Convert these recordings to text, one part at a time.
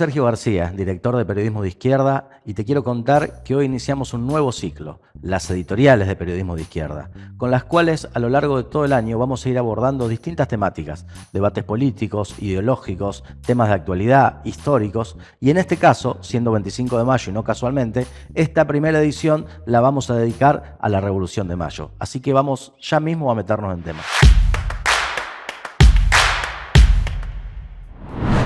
Sergio García, director de Periodismo de Izquierda, y te quiero contar que hoy iniciamos un nuevo ciclo, las editoriales de Periodismo de Izquierda, con las cuales a lo largo de todo el año vamos a ir abordando distintas temáticas, debates políticos, ideológicos, temas de actualidad, históricos, y en este caso, siendo 25 de mayo y no casualmente, esta primera edición la vamos a dedicar a la Revolución de Mayo. Así que vamos ya mismo a meternos en tema.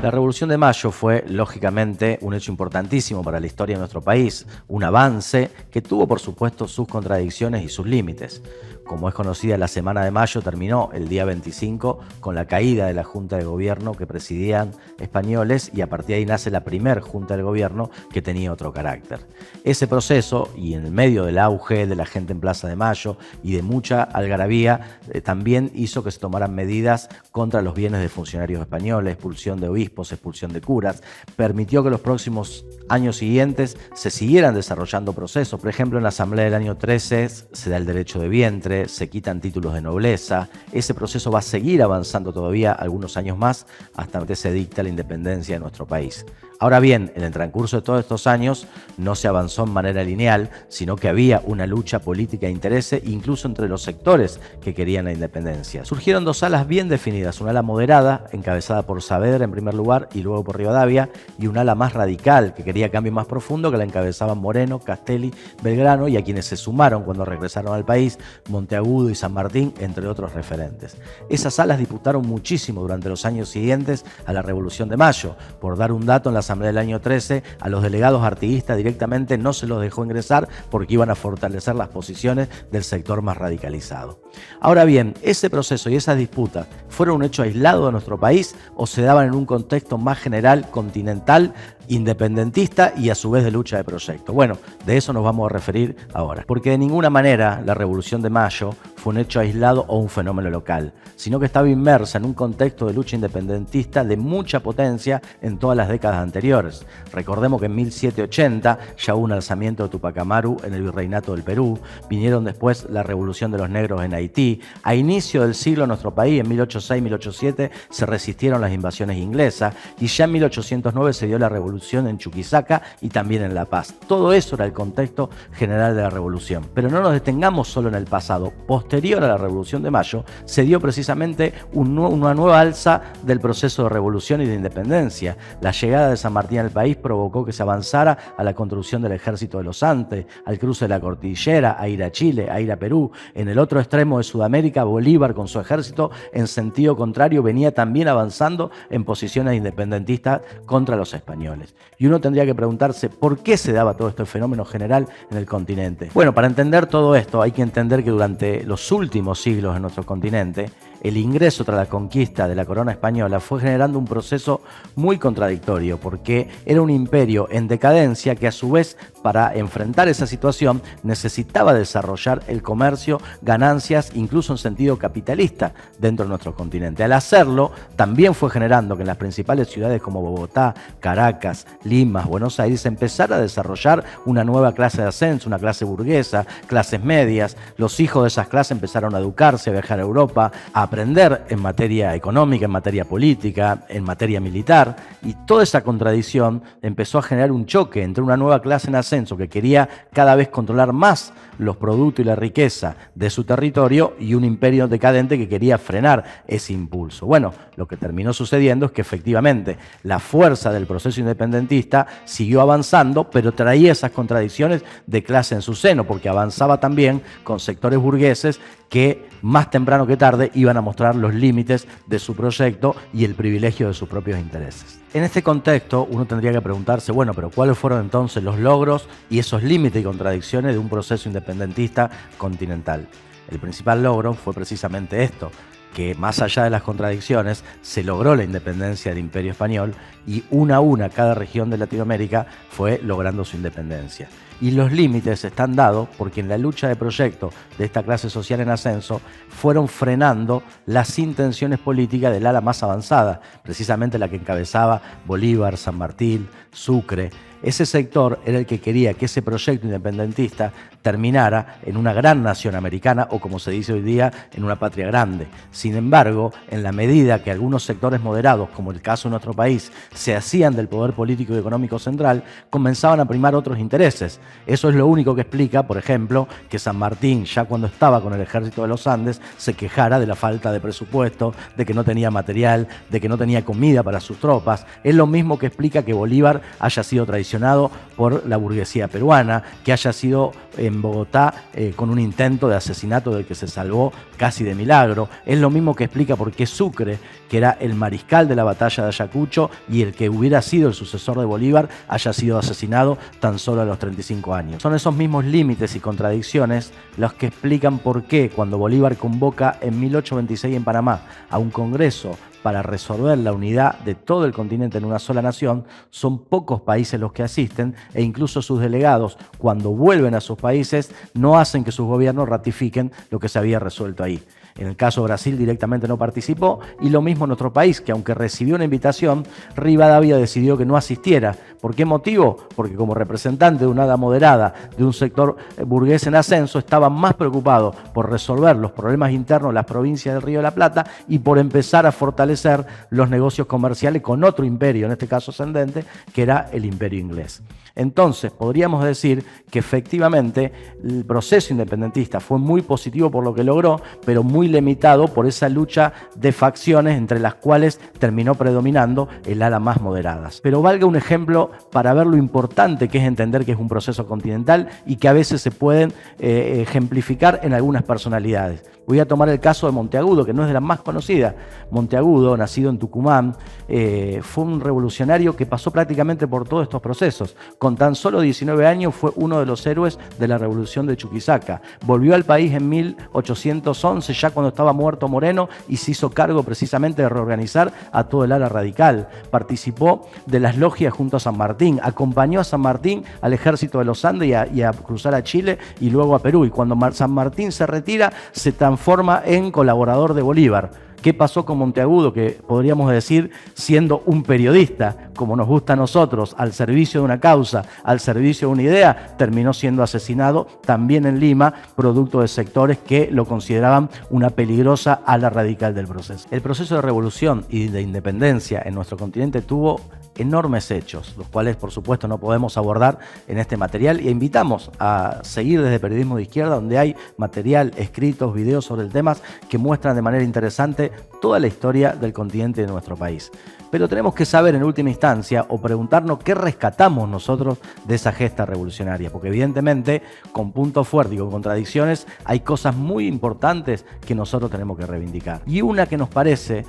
La Revolución de Mayo fue, lógicamente, un hecho importantísimo para la historia de nuestro país, un avance que tuvo, por supuesto, sus contradicciones y sus límites. Como es conocida, la Semana de Mayo terminó el día 25 con la caída de la Junta de Gobierno que presidían españoles y a partir de ahí nace la primer Junta de Gobierno que tenía otro carácter. Ese proceso, y en el medio del auge de la gente en Plaza de Mayo y de mucha algarabía, también hizo que se tomaran medidas contra los bienes de funcionarios españoles, expulsión de obispos, expulsión de curas, permitió que los próximos años siguientes se siguieran desarrollando procesos. Por ejemplo, en la Asamblea del año 13 se da el derecho de vientre, se quitan títulos de nobleza. Ese proceso va a seguir avanzando todavía algunos años más hasta que se dicta la independencia de nuestro país. Ahora bien, en el transcurso de todos estos años no se avanzó en manera lineal, sino que había una lucha política de intereses, incluso entre los sectores que querían la independencia. Surgieron dos alas bien definidas, una ala moderada, encabezada por Saavedra en primer lugar y luego por Rivadavia, y una ala más radical, que quería cambio más profundo, que la encabezaban Moreno, Castelli, Belgrano y a quienes se sumaron cuando regresaron al país, Monteagudo y San Martín, entre otros referentes. Esas alas disputaron muchísimo durante los años siguientes a la Revolución de Mayo. Por dar un dato, en la Asamblea del año 13, a los delegados artiguistas directamente no se los dejó ingresar porque iban a fortalecer las posiciones del sector más radicalizado. Ahora bien, ese proceso y esas disputas ¿fueron un hecho aislado de nuestro país o se daban en un contexto más general, continental, independentista y a su vez de lucha de proyecto? Bueno, de eso nos vamos a referir ahora, porque de ninguna manera la Revolución de Mayo fue un hecho aislado o un fenómeno local, sino que estaba inmersa en un contexto de lucha independentista de mucha potencia en todas las décadas anteriores. Recordemos que en 1780 ya hubo un alzamiento de Tupac Amaru en el Virreinato del Perú, vinieron después la Revolución de los Negros en Haití, a inicio del siglo en nuestro país, en 1806-1807, se resistieron las invasiones inglesas y ya en 1809 se dio la Revolución en Chuquisaca y también en La Paz. Todo eso era el contexto general de la Revolución. Pero no nos detengamos solo en el pasado. Posterior a la Revolución de Mayo, se dio precisamente una nueva alza del proceso de revolución y de independencia. La llegada de San Martín al país provocó que se avanzara a la construcción del Ejército de los Andes, al cruce de la cordillera, a ir a Chile, a ir a Perú. En el otro extremo de Sudamérica, Bolívar con su ejército, en sentido contrario, venía también avanzando en posiciones independentistas contra los españoles. Y uno tendría que preguntarse por qué se daba todo este fenómeno general en el continente. Bueno, para entender todo esto hay que entender que durante los últimos siglos en nuestro continente, el ingreso tras la conquista de la corona española fue generando un proceso muy contradictorio porque era un imperio en decadencia que a su vez para enfrentar esa situación necesitaba desarrollar el comercio, ganancias, incluso en sentido capitalista dentro de nuestro continente. Al hacerlo también fue generando que en las principales ciudades como Bogotá, Caracas, Lima, Buenos Aires se empezara a desarrollar una nueva clase de ascenso, una clase burguesa, clases medias. Los hijos de esas clases empezaron a educarse, a viajar a Europa, a aprender en materia económica, en materia política, en materia militar, y toda esa contradicción empezó a generar un choque entre una nueva clase en ascenso que quería cada vez controlar más los productos y la riqueza de su territorio y un imperio decadente que quería frenar ese impulso. Bueno, lo que terminó sucediendo es que efectivamente la fuerza del proceso independentista siguió avanzando, pero traía esas contradicciones de clase en su seno, porque avanzaba también con sectores burgueses que más temprano que tarde iban a mostrar los límites de su proyecto y el privilegio de sus propios intereses. En este contexto, uno tendría que preguntarse, bueno, pero ¿cuáles fueron entonces los logros y esos límites y contradicciones de un proceso independentista continental? El principal logro fue precisamente esto, que más allá de las contradicciones, se logró la independencia del Imperio Español y una a una cada región de Latinoamérica fue logrando su independencia. Y los límites están dados porque en la lucha de proyecto de esta clase social en ascenso fueron frenando las intenciones políticas del ala más avanzada, precisamente la que encabezaba Bolívar, San Martín, Sucre. Ese sector era el que quería que ese proyecto independentista terminara en una gran nación americana o, como se dice hoy día, en una patria grande. Sin embargo, en la medida que algunos sectores moderados, como el caso de nuestro país, se hacían del poder político y económico central, comenzaban a primar otros intereses. Eso es lo único que explica, por ejemplo, que San Martín, ya cuando estaba con el ejército de los Andes, se quejara de la falta de presupuesto, de que no tenía material, de que no tenía comida para sus tropas. Es lo mismo que explica que Bolívar haya sido traicionado por la burguesía peruana, que haya sido en Bogotá con un intento de asesinato del que se salvó casi de milagro. Es lo mismo que explica por qué Sucre, que era el mariscal de la batalla de Ayacucho y el que hubiera sido el sucesor de Bolívar, haya sido asesinado tan solo a los 35 años. Son esos mismos límites y contradicciones los que explican por qué cuando Bolívar convoca en 1826 en Panamá a un congreso para resolver la unidad de todo el continente en una sola nación, son pocos países los que asisten e incluso sus delegados, cuando vuelven a sus países, no hacen que sus gobiernos ratifiquen lo que se había resuelto ahí. En el caso de Brasil directamente no participó y lo mismo en nuestro país, que aunque recibió una invitación, Rivadavia decidió que no asistiera. ¿Por qué motivo? Porque como representante de una ala moderada de un sector burgués en ascenso, estaba más preocupado por resolver los problemas internos de las provincias del Río de la Plata y por empezar a fortalecer los negocios comerciales con otro imperio, en este caso ascendente, que era el imperio inglés. Entonces, podríamos decir que efectivamente el proceso independentista fue muy positivo por lo que logró, pero muy limitado por esa lucha de facciones entre las cuales terminó predominando el ala más moderadas. Pero valga un ejemplo para ver lo importante que es entender que es un proceso continental y que a veces se pueden ejemplificar en algunas personalidades. Voy a tomar el caso de Monteagudo, que no es de las más conocidas. Monteagudo, nacido en Tucumán, fue un revolucionario que pasó prácticamente por todos estos procesos. Con tan solo 19 años fue uno de los héroes de la revolución de Chuquisaca. Volvió al país en 1811, ya cuando estaba muerto Moreno, y se hizo cargo precisamente de reorganizar a todo el ala radical. Participó de las logias junto a San Martín, acompañó a San Martín al ejército de los Andes y a cruzar a Chile y luego a Perú. Y cuando San Martín se retira, se transforma en colaborador de Bolívar. ¿Qué pasó con Monteagudo? Que podríamos decir, siendo un periodista, como nos gusta a nosotros, al servicio de una causa, al servicio de una idea, terminó siendo asesinado también en Lima, producto de sectores que lo consideraban una peligrosa ala radical del proceso. El proceso de revolución y de independencia en nuestro continente tuvo enormes hechos, los cuales por supuesto no podemos abordar en este material, y invitamos a seguir desde Periodismo de Izquierda, donde hay material, escritos, videos sobre el tema que muestran de manera interesante toda la historia del continente de nuestro país. Pero tenemos que saber en última instancia o preguntarnos qué rescatamos nosotros de esa gesta revolucionaria, porque evidentemente con puntos fuertes y con contradicciones hay cosas muy importantes que nosotros tenemos que reivindicar. Y una que nos parece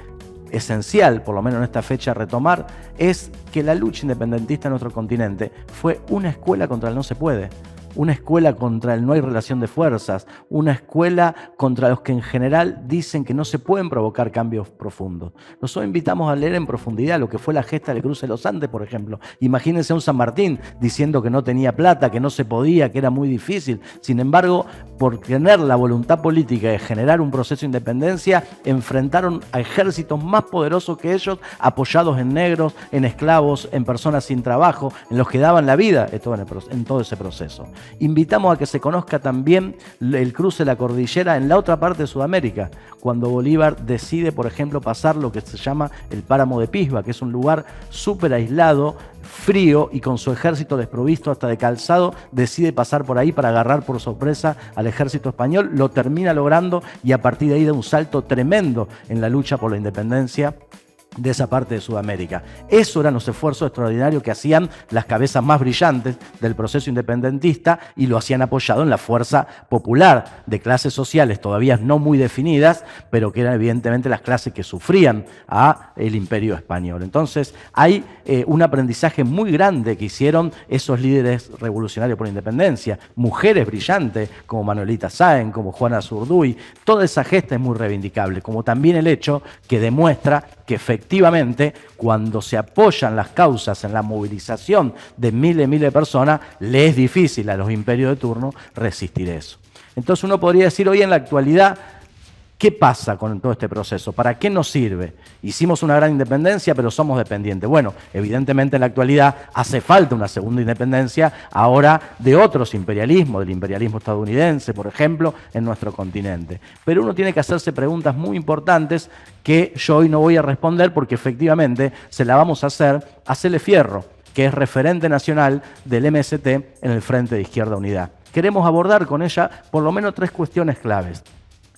esencial, por lo menos en esta fecha, retomar, es que la lucha independentista en nuestro continente fue una escuela contra el no se puede. Una escuela contra el no hay relación de fuerzas, una escuela contra los que en general dicen que no se pueden provocar cambios profundos. Nosotros invitamos a leer en profundidad lo que fue la gesta del cruce de los Andes, por ejemplo. Imagínense a un San Martín diciendo que no tenía plata, que no se podía, que era muy difícil. Sin embargo, por tener la voluntad política de generar un proceso de independencia, enfrentaron a ejércitos más poderosos que ellos, apoyados en negros, en esclavos, en personas sin trabajo, en los que daban la vida en todo ese proceso. Invitamos a que se conozca también el cruce de la cordillera en la otra parte de Sudamérica, cuando Bolívar decide, por ejemplo, pasar lo que se llama el páramo de Pisba, que es un lugar súper aislado, frío, y con su ejército desprovisto hasta de calzado, decide pasar por ahí para agarrar por sorpresa al ejército español, lo termina logrando y a partir de ahí da un salto tremendo en la lucha por la independencia de esa parte de Sudamérica. Eso eran los esfuerzos extraordinarios que hacían las cabezas más brillantes del proceso independentista, y lo hacían apoyado en la fuerza popular de clases sociales todavía no muy definidas, pero que eran evidentemente las clases que sufrían a el imperio español. Entonces hay un aprendizaje muy grande que hicieron esos líderes revolucionarios por la independencia, mujeres brillantes como Manuelita Sáenz, como Juana Zurduy. Toda esa gesta es muy reivindicable, como también el hecho que demuestra que efectivamente, cuando se apoyan las causas en la movilización de miles y miles de personas, le es difícil a los imperios de turno resistir eso. Entonces uno podría decir, hoy en la actualidad, ¿Qué pasa con todo este proceso? ¿Para qué nos sirve? Hicimos una gran independencia, pero somos dependientes. Bueno, evidentemente en la actualidad hace falta una segunda independencia ahora de otros imperialismos, del imperialismo estadounidense, por ejemplo, en nuestro continente. Pero uno tiene que hacerse preguntas muy importantes que yo hoy no voy a responder porque efectivamente se la vamos a hacer a Cele Fierro, que es referente nacional del MST en el Frente de Izquierda Unidad. Queremos abordar con ella por lo menos 3 cuestiones claves.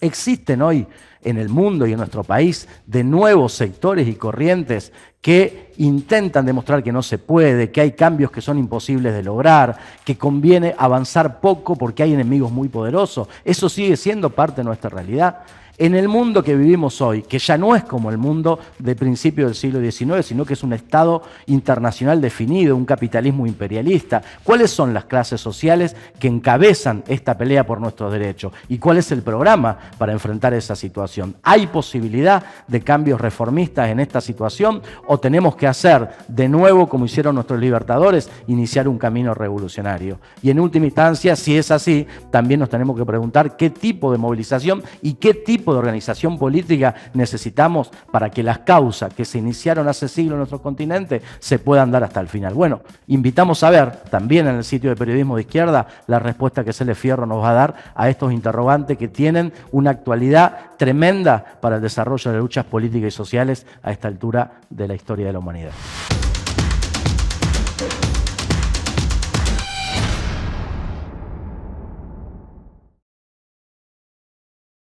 Existen hoy en el mundo y en nuestro país de nuevos sectores y corrientes que intentan demostrar que no se puede, que hay cambios que son imposibles de lograr, que conviene avanzar poco porque hay enemigos muy poderosos. Eso sigue siendo parte de nuestra realidad. En el mundo que vivimos hoy, que ya no es como el mundo de principios del siglo XIX, sino que es un Estado internacional definido, un capitalismo imperialista, ¿cuáles son las clases sociales que encabezan esta pelea por nuestros derechos? ¿Y cuál es el programa para enfrentar esa situación? ¿Hay posibilidad de cambios reformistas en esta situación o tenemos que hacer de nuevo, como hicieron nuestros libertadores, iniciar un camino revolucionario? Y en última instancia, si es así, también nos tenemos que preguntar qué tipo de movilización y qué tipo de organización política necesitamos para que las causas que se iniciaron hace siglos en nuestro continente se puedan dar hasta el final. Bueno, invitamos a ver también en el sitio de Periodismo de Izquierda la respuesta que Cele Fierro nos va a dar a estos interrogantes que tienen una actualidad tremenda para el desarrollo de luchas políticas y sociales a esta altura de la historia de la humanidad.